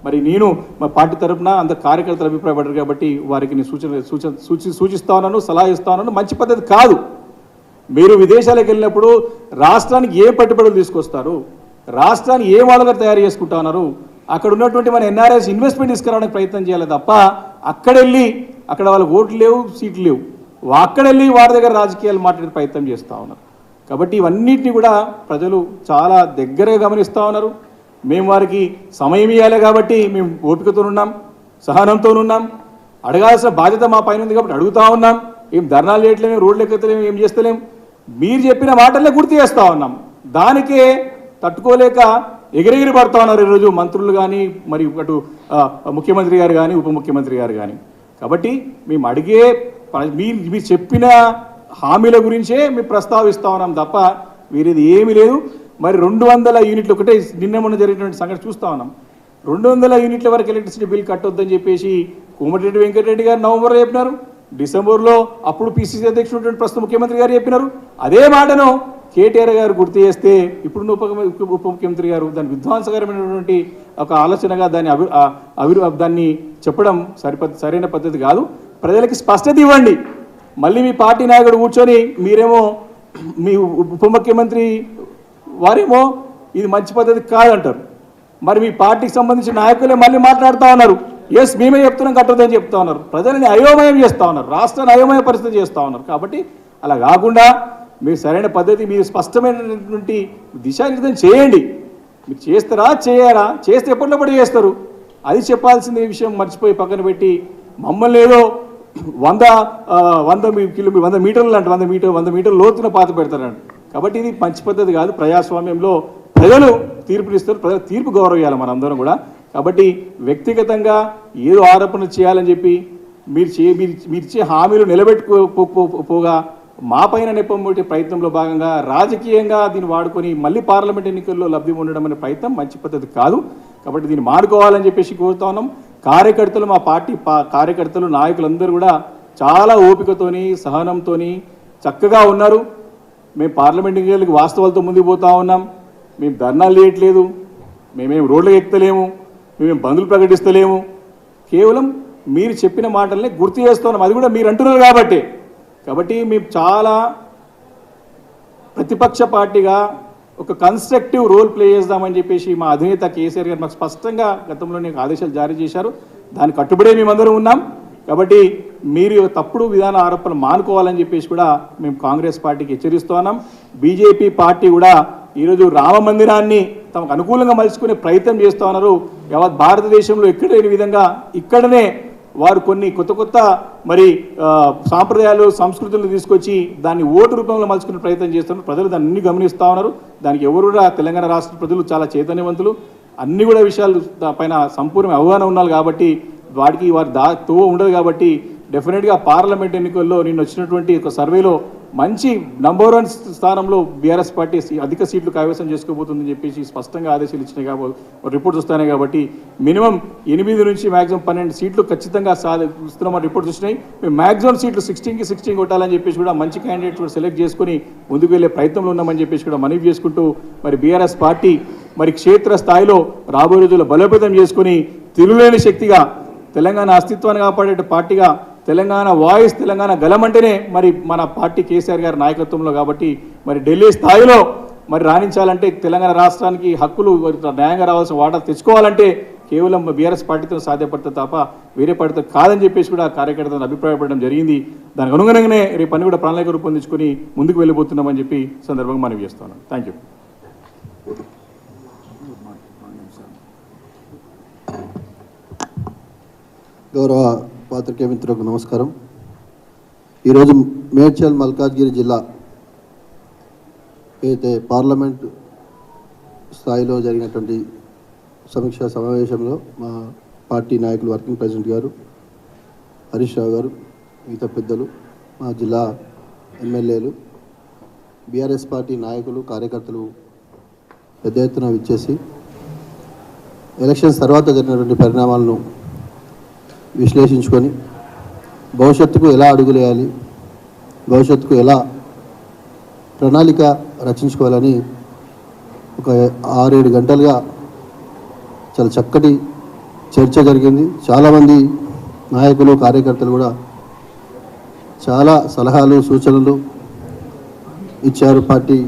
మరి నేను మా పార్టీ తరఫున అంత కార్యకర్తలు అభిప్రాయపడ్డారు కాబట్టి వారికి నేను సూచిస్తా ఉన్నాను, సలహా ఇస్తా ఉన్నాను. మంచి పద్ధతి కాదు. మీరు విదేశాలకు వెళ్ళినప్పుడు రాష్ట్రానికి ఏ పెట్టుబడులు తీసుకొస్తారు, రాష్ట్రాన్ని ఏ మోడల్గా తయారు చేసుకుంటా ఉన్నారు, అక్కడ ఉన్నటువంటి మన ఎన్ఆర్ఐస్ ఇన్వెస్ట్మెంట్ తీసుకురావడానికి ప్రయత్నం చేయాలి తప్ప అక్కడెళ్ళి అక్కడ వాళ్ళకి ఓట్లు లేవు, సీట్లు లేవు, అక్కడెళ్ళి వారి దగ్గర రాజకీయాలు మాట్లాడే ప్రయత్నం చేస్తూ ఉన్నారు. కాబట్టి ఇవన్నిటిని కూడా ప్రజలు చాలా దగ్గరగా గమనిస్తూ ఉన్నారు. మేము వారికి సమయం ఇవ్వాలి కాబట్టి మేము ఓపికతో ఉన్నాం, సహనంతో ఉన్నాం. అడగాల్సిన బాధ్యత మా పైన ఉంది కాబట్టి అడుగుతూ ఉన్నాం. ఏం ధర్నాలు చేయట్లేము, రోడ్లు ఎక్కలేము, ఏం చేస్తలేము. మీరు చెప్పిన మాటలే గుర్తు చేస్తూ ఉన్నాం. దానికే తట్టుకోలేక ఎగిరెగిరి పడుతూ ఉన్నారు ఈరోజు మంత్రులు కానీ, మరి అటు ముఖ్యమంత్రి గారు కానీ, ఉప ముఖ్యమంత్రి గారు కానీ. కాబట్టి మేము అడిగే మీరు చెప్పిన హామీల గురించే మేము ప్రస్తావిస్తూ ఉన్నాం తప్ప వీరిది ఏమీ లేదు. మరి 200 యూనిట్లు ఒకటే నిన్న మొన్న జరిగినటువంటి సంగతి చూస్తూ ఉన్నాం. 200 యూనిట్ల వరకు ఎలక్ట్రిసిటీ బిల్ కట్టొద్దని చెప్పేసి కోమటిరెడ్డి వెంకటరెడ్డి గారు నవంబర్లో చెప్పినారు. డిసెంబర్లో అప్పుడు పిసిసి అధ్యక్షుడు ప్రస్తుత ముఖ్యమంత్రి గారు చెప్పినారు. అదే మాటను కేటీఆర్ గారు గుర్తు చేస్తే ఇప్పుడున్న ఉప ముఖ్యమంత్రి గారు దాని విధ్వంసకరమైనటువంటి ఒక ఆలోచనగా దాన్ని చెప్పడం సరైన పద్ధతి కాదు. ప్రజలకి స్పష్టత ఇవ్వండి. మళ్ళీ మీ పార్టీ నాయకుడు కూర్చొని మీరేమో మీ ఉప ముఖ్యమంత్రి వారేమో ఇది మంచి పద్ధతి కాదంటారు. మరి మీ పార్టీకి సంబంధించిన నాయకులే మళ్ళీ మాట్లాడుతూ ఉన్నారు. ఎస్ మేమే చెప్తున్నాం కట్టొద్దని చెప్తా ఉన్నారు. ప్రజలని అయోమయం చేస్తూ ఉన్నారు, రాష్ట్రాన్ని అయోమయ పరిస్థితి చేస్తూ ఉన్నారు. కాబట్టి అలా కాకుండా మీరు సరైన పద్ధతి, మీరు స్పష్టమైనటువంటి దిశానిర్దేశం చేయండి. మీరు చేస్తారా చేయరా, చేస్తే ఎప్పటికప్పుడు చేస్తారు అది చెప్పాల్సిన విషయం మర్చిపోయి పక్కన పెట్టి మమ్మల్ని ఏదో 100 మీటర్లు అంటే 100 మీటర్ల లోతున పాత పెడతారండి. కాబట్టి ఇది మంచి పద్ధతి కాదు. ప్రజాస్వామ్యంలో ప్రజలు తీర్పునిస్తారు, ప్రజల తీర్పు గౌరవించాలి మనందరం కూడా. కాబట్టి వ్యక్తిగతంగా ఏదో ఆరోపణలు చేయాలని చెప్పి మీరు ఇచ్చే హామీలు నిలబెట్టుకోపోగా మా పైన నెప్పమొట్టే ప్రయత్నంలో భాగంగా రాజకీయంగా దీన్ని వాడుకొని మళ్ళీ పార్లమెంట్ ఎన్నికల్లో లబ్ధి ఉండడం అనే ప్రయత్నం మంచి పద్ధతి కాదు. కాబట్టి దీన్ని మానుకోవాలని చెప్పేసి కోరుతా ఉన్నాం. కార్యకర్తలు, మా పార్టీ కార్యకర్తలు, నాయకులందరూ కూడా చాలా ఓపికతోని, సహనంతోని చక్కగా ఉన్నారు. మేము పార్లమెంట్ ఎన్నికలకు వాస్తవాలతో ముందుకు పోతా ఉన్నాం. మేము ధర్నాలు చేయట్లేదు, మేమేం రోడ్లకు ఎక్కుతలేము, మేమేం బంధులు ప్రకటిస్తలేము. కేవలం మీరు చెప్పిన మాటల్ని గుర్తు చేస్తున్నాం. అది కూడా మీరు అంటున్నారు కాబట్టి మేము చాలా ప్రతిపక్ష పార్టీగా ఒక కన్స్ట్రక్టివ్ రోల్ ప్లే చేద్దామని చెప్పేసి మా అధినేత కేసీఆర్ గారు మాకు స్పష్టంగా గతంలోనే ఆదేశాలు జారీ చేశారు. దానికి కట్టుబడే మేమందరం ఉన్నాం. కాబట్టి మీరు తప్పుడు విధాన ఆరోపణలు మానుకోవాలని చెప్పేసి కూడా మేము కాంగ్రెస్ పార్టీకి హెచ్చరిస్తూ ఉన్నాం. బీజేపీ పార్టీ కూడా ఈరోజు రామ మందిరాన్ని తమకు అనుకూలంగా మలుచుకునే ప్రయత్నం చేస్తూ ఉన్నారు. యావత్ భారతదేశంలో ఎక్కడ లేని విధంగా ఇక్కడనే వారు కొన్ని కొత్త మరి సాంప్రదాయాలు, సంస్కృతులను తీసుకొచ్చి దాన్ని ఓటు రూపంలో మలుచుకునే ప్రయత్నం చేస్తున్నారు. ప్రజలు దాన్ని గమనిస్తూ ఉన్నారు. దానికి ఎవరు కూడా తెలంగాణ రాష్ట్ర ప్రజలు చాలా చైతన్యవంతులు, అన్ని కూడా విషయాలు పైన సంపూర్ణ అవగాహన ఉన్నారు. కాబట్టి వాటికి వారి తో ఉండదు. కాబట్టి డెఫినెట్గా పార్లమెంట్ ఎన్నికల్లో నిన్న వచ్చినటువంటి ఒక సర్వేలో మంచి నంబర్ 1 స్థానంలో బీఆర్ఎస్ పార్టీ అధిక సీట్లు కైవసం చేసుకోబోతుందని చెప్పేసి స్పష్టంగా ఆదేశాలు ఇచ్చినాయి కాబట్టి రిపోర్ట్స్ వస్తున్నాయి. కాబట్టి మినిమం 8 నుంచి మ్యాక్సిమం 12 సీట్లు ఖచ్చితంగా ఇస్తున్నామని రిపోర్ట్స్ వచ్చినాయి. మేము మ్యాక్సిమం సీట్లు 16కి 16 కొట్టాలని చెప్పేసి కూడా మంచి క్యాండిడేట్స్ కూడా సెలెక్ట్ చేసుకుని ముందుకు వెళ్ళే ప్రయత్నంలో ఉన్నామని చెప్పేసి కూడా మనవి చేసుకుంటూ మరి బీఆర్ఎస్ పార్టీ మరి క్షేత్ర స్థాయిలో రాబోయే రోజుల్లో బలోపేతం చేసుకుని తిరుగులేని శక్తిగా తెలంగాణ అస్తిత్వాన్ని కాపాడే పార్టీగా తెలంగాణ వాయిస్, తెలంగాణ గలమంటేనే మరి మన పార్టీ కేసీఆర్ గారి నాయకత్వంలో. కాబట్టి మరి ఢిల్లీ స్థాయిలో మరి రాణించాలంటే తెలంగాణ రాష్ట్రానికి హక్కులు న్యాయంగా రావాల్సిన వాటా తెచ్చుకోవాలంటే కేవలం బీఆర్ఎస్ పార్టీతో సాధ్యపడుతుంది తప్ప వేరే పార్టీతో కాదని చెప్పేసి కూడా కార్యకర్తలను అభిప్రాయపడడం జరిగింది. దానికి అనుగుణంగానే రేపు అన్ని కూడా ప్రణాళిక రూపొందించుకొని ముందుకు వెళ్ళిపోతున్నామని చెప్పి సందర్భంగా మనవి చేస్తున్నాను. Thank you. గౌరవ పాత్రికేయ మిత్రులకు నమస్కారం. ఈరోజు మేడ్చల్ మల్కాజ్గిరి జిల్లా అయితే పార్లమెంట్ స్థాయిలో జరిగినటువంటి సమీక్షా సమావేశంలో మా పార్టీ నాయకులు, వర్కింగ్ ప్రెసిడెంట్ గారు, హరీష్ రావు గారు, మిగతా పెద్దలు, మా జిల్లా ఎమ్మెల్యేలు, బీఆర్ఎస్ పార్టీ నాయకులు, కార్యకర్తలు పెద్ద ఎత్తున విచ్చేసి ఎలక్షన్స్ తర్వాత జరిగినటువంటి పరిణామాలను విశ్లేషించుకొని భవిష్యత్తుకు ఎలా అడుగులేయాలి, భవిష్యత్తుకు ఎలా ప్రణాళిక రచించుకోవాలని ఒక 6-7 గంటలుగా చాలా చక్కటి చర్చ జరిగింది. చాలామంది నాయకులు కార్యకర్తలు కూడా చాలా సలహాలు సూచనలు ఇచ్చారు. పార్టీ